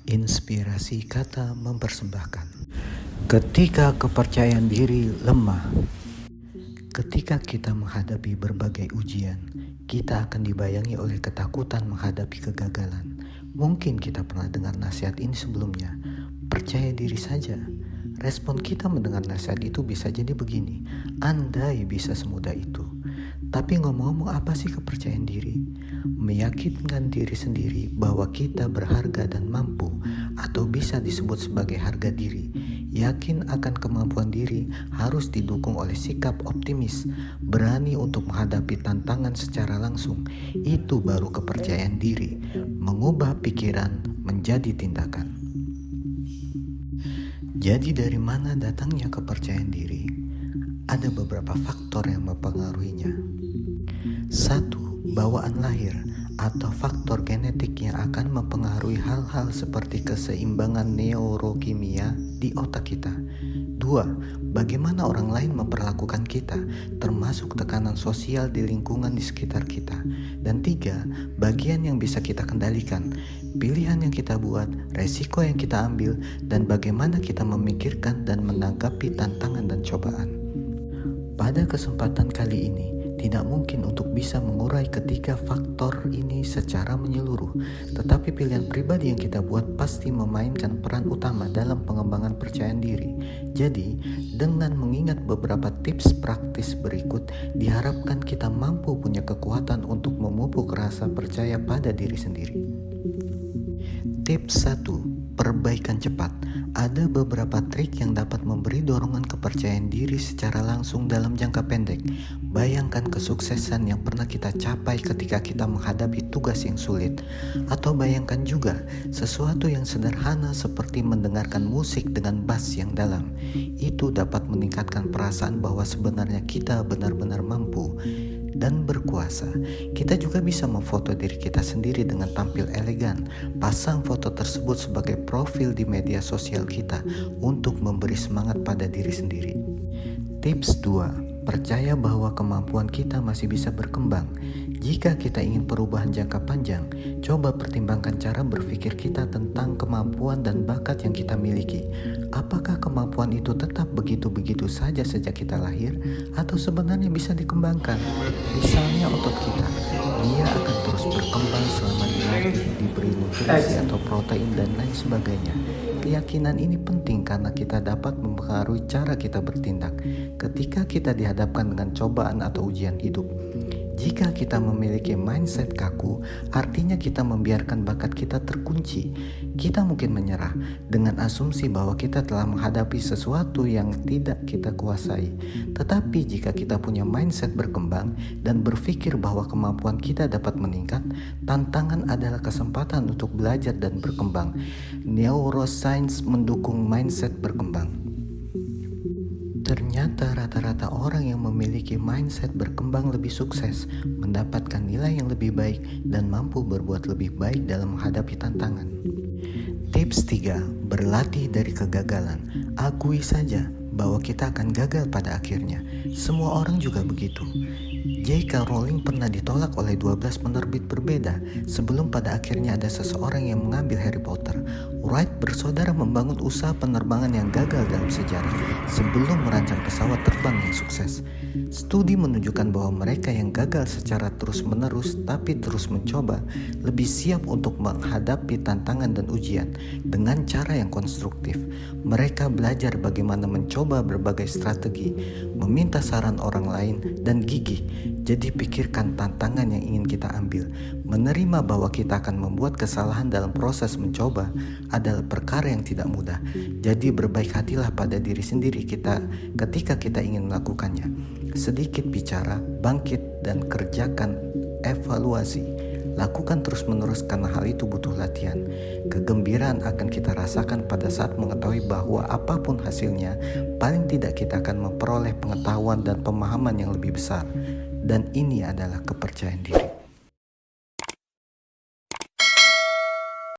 Inspirasi kata mempersembahkan. Ketika kepercayaan diri lemah, ketika kita menghadapi berbagai ujian, kita akan dibayangi oleh ketakutan menghadapi kegagalan. Mungkin kita pernah dengar nasihat ini sebelumnya. Percaya diri saja. Respon kita mendengar nasihat itu bisa jadi begini, andai bisa semudah itu. Tapi ngomong-ngomong, apa sih kepercayaan diri? Meyakinkan diri sendiri bahwa kita berharga dan mampu, atau bisa disebut sebagai harga diri. Yakin akan kemampuan diri harus didukung oleh sikap optimis, berani untuk menghadapi tantangan secara langsung. Itu baru kepercayaan diri, mengubah pikiran menjadi tindakan. Jadi dari mana datangnya kepercayaan diri? Ada beberapa faktor yang mempengaruhinya. 1. Bawaan lahir atau faktor genetik yang akan mempengaruhi hal-hal seperti keseimbangan neurokimia di otak kita. 2. Bagaimana orang lain memperlakukan kita, termasuk tekanan sosial di lingkungan di sekitar kita. Dan 3. Bagian yang bisa kita kendalikan, pilihan yang kita buat, resiko yang kita ambil, dan bagaimana kita memikirkan dan menanggapi tantangan dan cobaan. Pada kesempatan kali ini, tidak mungkin untuk bisa mengurai ketiga faktor ini secara menyeluruh, tetapi pilihan pribadi yang kita buat pasti memainkan peran utama dalam pengembangan percayaan diri. Jadi, dengan mengingat beberapa tips praktis berikut, diharapkan kita mampu punya kekuatan untuk memupuk rasa percaya pada diri sendiri. Tips 1. Perbaikan cepat. Ada beberapa trik yang dapat memberi dorongan kepercayaan diri secara langsung dalam jangka pendek. Bayangkan kesuksesan yang pernah kita capai ketika kita menghadapi tugas yang sulit. Atau bayangkan juga sesuatu yang sederhana seperti mendengarkan musik dengan bass yang dalam. Itu dapat meningkatkan perasaan bahwa sebenarnya kita benar-benar mampu dan berkuasa. Kita juga bisa memfoto diri kita sendiri dengan tampil elegan. Pasang foto tersebut sebagai profil di media sosial kita untuk memberi semangat pada diri sendiri. Tips 2. Percaya bahwa kemampuan kita masih bisa berkembang. Jika kita ingin perubahan jangka panjang, coba pertimbangkan cara berpikir kita tentang kemampuan dan bakat yang kita miliki. Apakah kemampuan itu tetap begitu-begitu saja sejak kita lahir, atau sebenarnya bisa dikembangkan? Misalnya otot kita, dia akan terus berkembang selama dilatih, diberi nutrisi atau protein dan lain sebagainya. Keyakinan ini penting karena kita dapat mempengaruhi cara kita bertindak ketika kita dihadapkan dengan cobaan atau ujian hidup. Jika kita memiliki mindset kaku, artinya kita membiarkan bakat kita terkunci. Kita mungkin menyerah dengan asumsi bahwa kita telah menghadapi sesuatu yang tidak kita kuasai. Tetapi jika kita punya mindset berkembang dan berpikir bahwa kemampuan kita dapat meningkat, tantangan adalah kesempatan untuk belajar dan berkembang. Neuroscience mendukung mindset berkembang. Ternyata rata-rata orang yang memiliki mindset berkembang lebih sukses, mendapatkan nilai yang lebih baik, dan mampu berbuat lebih baik dalam menghadapi tantangan. Tips 3. Berlatih dari kegagalan. Akui saja bahwa kita akan gagal pada akhirnya. Semua orang juga begitu. J.K. Rowling pernah ditolak oleh 12 penerbit berbeda sebelum pada akhirnya ada seseorang yang mengambil Harry Potter. Wright bersaudara membangun usaha penerbangan yang gagal dalam sejarah sebelum merancang pesawat terbang yang sukses. Studi menunjukkan bahwa mereka yang gagal secara terus-menerus tapi terus mencoba lebih siap untuk menghadapi tantangan dan ujian dengan cara yang konstruktif. Mereka belajar bagaimana mencoba berbagai strategi, meminta saran orang lain, dan gigih. Jadi pikirkan tantangan yang ingin kita ambil. Menerima bahwa kita akan membuat kesalahan dalam proses mencoba adalah perkara yang tidak mudah. Jadi berbaik hatilah pada diri sendiri kita ketika kita ingin melakukannya. Sedikit bicara, bangkit, dan kerjakan evaluasi. Lakukan terus-menerus karena hal itu butuh latihan. Kegembiraan akan kita rasakan pada saat mengetahui bahwa apapun hasilnya, paling tidak kita akan memperoleh pengetahuan dan pemahaman yang lebih besar. Dan ini adalah kepercayaan diri.